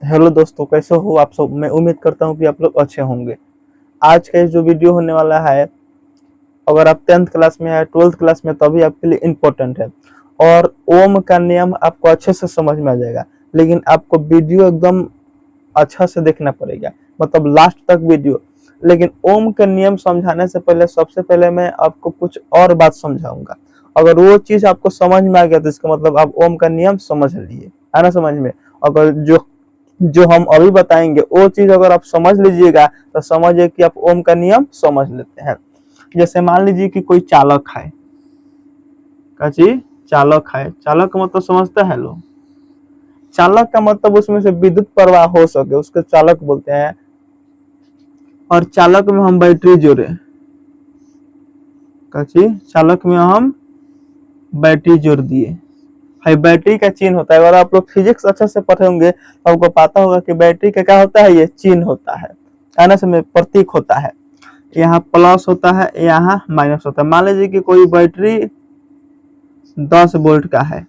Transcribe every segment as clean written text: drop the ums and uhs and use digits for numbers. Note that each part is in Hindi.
हेलो दोस्तों, कैसे हो आप सब। मैं उम्मीद करता हूँ कि आप लोग अच्छे होंगे। आज का ये जो वीडियो होने वाला है, अगर आप 10th क्लास में है, 12th क्लास में, तभी आपके लिए इम्पोर्टेंट है। और ओम का नियम आपको अच्छे से समझ में आ जाएगा, लेकिन आपको वीडियो एकदम अच्छा से देखना पड़ेगा, मतलब लास्ट तक वीडियो। लेकिन ओम का नियम समझाने से पहले सबसे पहले मैं आपको कुछ और बात समझाऊंगा। अगर वो चीज आपको समझ में आ गया तो इसका मतलब आप ओम का नियम समझ लिए, है ना समझ में। अगर जो जो हम अभी बताएंगे वो चीज अगर आप समझ लीजिएगा तो समझिए कि आप ओम का नियम समझ लेते हैं। जैसे मान लीजिए कि कोई चालक है, का चीज चालक है। चालक का मतलब समझते हैं लोग। चालक का मतलब उसमें से विद्युत प्रवाह हो सके उसको चालक बोलते हैं। और चालक में हम बैटरी जोड़े, का चीज चालक में हम बैटरी जोड़ दिए है। बैटरी का चिन्ह होता है। अगर आप लोग फिजिक्स अच्छे से पढ़े होंगे तो आपको पता होगा कि बैटरी का क्या होता है, ये चिन्ह होता है ना, समय प्रतीक होता है। यहाँ प्लस होता है, यहाँ माइनस होता है। मान लीजिए कि कोई बैटरी 10 वोल्ट का है।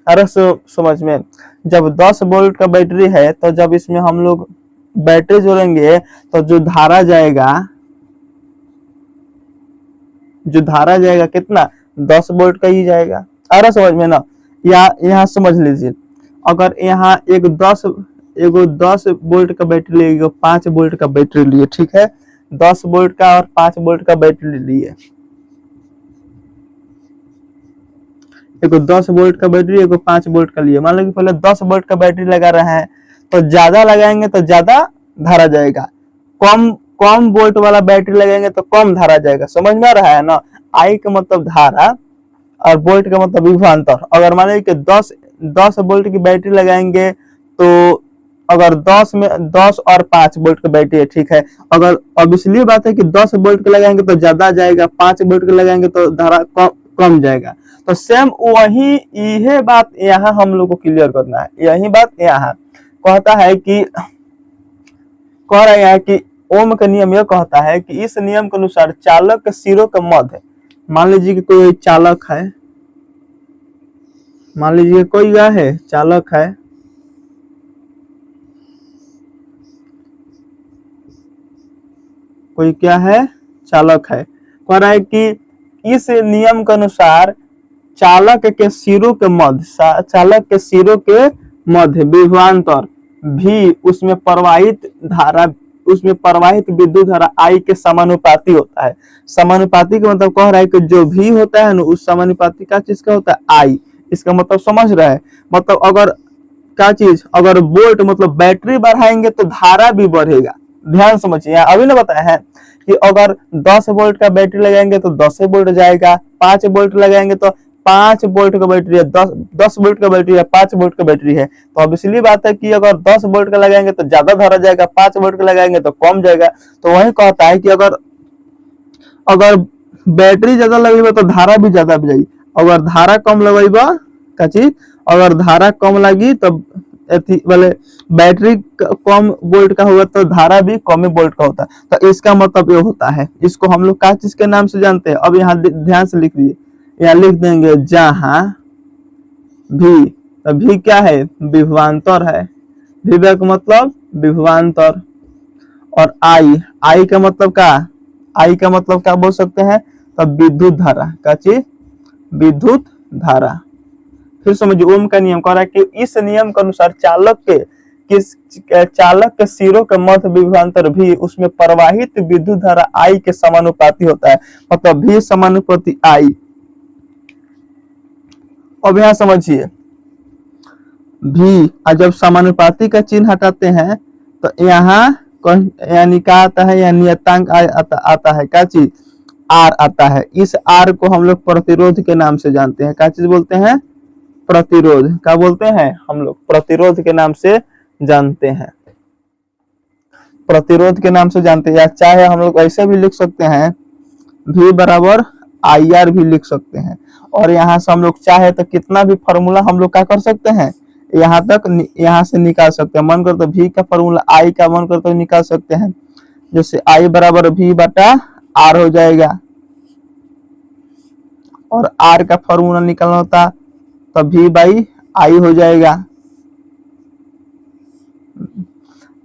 अरे समझ में, जब 10 वोल्ट का बैटरी है तो जब इसमें हम लोग बैटरी जोड़ेंगे तो जो धारा जाएगा कितना, 10 वोल्ट का ही जाएगा। अरे समझ में ना। यहाँ समझ लीजिए, अगर यहाँ एगो 10 वोल्ट का बैटरी लिए, एगो 5 वोल्ट का बैटरी लिए, ठीक है। 10 वोल्ट का और 5 वोल्ट का बैटरी लिए, एगो 10 वोल्ट का बैटरी, एगो 5 वोल्ट का लिए। मान लो कि पहले 10 वोल्ट का बैटरी लगा रहे हैं, तो ज्यादा लगाएंगे तो ज्यादा धारा जाएगा। कम कम वोल्ट वाला बैटरी लगाएंगे तो कम धारा जाएगा। समझ में आ रहा है ना। आई का मतलब धारा और वोल्ट का मतलब विभवांतर। अगर मान लीजिए कि 10 वोल्ट की बैटरी लगाएंगे तो अगर 10 और 5 वोल्ट की बैटरी है, ठीक है। अगर अब इसलिए बात है कि 10 वोल्ट के लगाएंगे तो ज्यादा जाएगा, 5 वोल्ट के लगाएंगे तो धारा कम जाएगा। तो सेम वही यही बात यहाँ हम लोग को क्लियर करना है। यही बात यहाँ कहता है कि कह रहे हैं कि ओम का नियम यह कहता है कि इस नियम के अनुसार चालक के सिरों का मध्य, मान लीजिए कि कोई चालक है, मान लीजिए कोई क्या है, चालक है। कोई क्या है, चालक है। कह रहा है कि इस नियम के अनुसार चालक के सिरों के मध्य विभवांतर भी उसमें प्रवाहित विद्युत धारा आई के समानुपाती होता है। समानुपाती का मतलब कह रहा है कि जो भी होता है ना, उस समानुपाती का चीज का होता है आई। इसका मतलब समझ रहा है। मतलब अगर क्या चीज, अगर वोल्ट मतलब बैटरी बढ़ाएंगे तो धारा भी बढ़ेगा। ध्यान समझिए, अभी ना बताया है कि अगर 10 वोल्ट का बैटरी लगाएंगे तो 10 वोल्ट जाएगा, 5 वोल्ट लगाएंगे तो 5 वोल्ट का बैटरी है, 10 वोल्ट का बैटरी है, 5 वोल्ट का बैटरी है। तो अब इसलिए बात है कि अगर 10 वोल्ट का लगाएंगे तो ज्यादा धारा जाएगा, 5 वोल्ट का लगाएंगे तो कम जाएगा। तो वही कहता है कि अगर अगर बैटरी ज्यादा लगेगा तो धारा भी ज्यादा जाएगी। अगर धारा कम लगेगा का चीज, अगर धारा कम लगी तो वाले बैटरी कम वोल्ट का होगा तो धारा भी कम वोल्ट का होता है। तो इसका मतलब ये होता है। इसको हम लोग क्या चीज के नाम से जानते हैं, अब यहाँ ध्यान से लिख लीजिए। यहाँ लिख देंगे जहां भी, तो भी क्या है, विभवांतर है। विभव का मतलब विभवांतर। और आई का मतलब क्या, आई का मतलब क्या बोल सकते हैं, तब विद्युत धारा का चीज, विद्युत धारा। फिर समझिए, ओम का नियम कह रहा है कि इस नियम के अनुसार चालक के सिरों के मध्य विभवांतर भी उसमें प्रवाहित विद्युत धारा आई के समानुपाती होता है। मतलब भी समानुपाती आई। अब यहाँ समझिए, भी जब समानुपाती का चिन्ह हटाते हैं तो यहाँ यानी क्या आता है, यहाँ नियतांक आता है। क्या चीज, आर आता है। इस आर को हम लोग प्रतिरोध के नाम से जानते हैं। क्या चीज बोलते हैं, प्रतिरोध। क्या बोलते हैं हम लोग, प्रतिरोध के नाम से जानते हैं। प्रतिरोध के नाम से जानते हैं, या चाहे हम लोग ऐसे भी लिख सकते हैं, V बराबर आई आर भी लिख सकते हैं। और यहाँ से हम लोग चाहे तो कितना भी फॉर्मूला हम लोग क्या कर सकते हैं, यहाँ तक यहाँ से निकाल सकते हैं। मन कर तो V का फॉर्मूला आई का मन कर तो निकाल सकते हैं। जैसे आई बराबर V बटा आर हो जाएगा, और आर का फॉर्मूला निकालना होता तो V बाई आई हो जाएगा।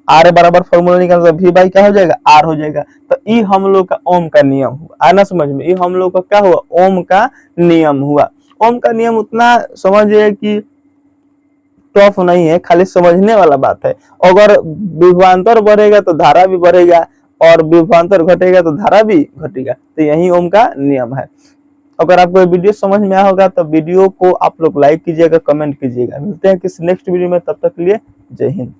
आर बराबर फॉर्मूला निकालना, वी बाई क्या हो जाएगा, आर हो जाएगा। तो ये हम लोग का ओम का नियम हुआ, आना समझ में, ये हम लोग का क्या हुआ, ओम का नियम हुआ। ओम का नियम उतना समझिए कि टफ नहीं है, खाली समझने वाला बात है। अगर विभवांतर बढ़ेगा तो धारा भी बढ़ेगा, और विभवांतर घटेगा तो धारा भी घटेगा। तो यही ओम का नियम है। अगर आपको वीडियो समझ में आया होगा तो वीडियो को आप लोग लाइक कीजिएगा, कमेंट कीजिएगा। मिलते हैं किसी नेक्स्ट वीडियो में, तब तक के लिए जय हिंद।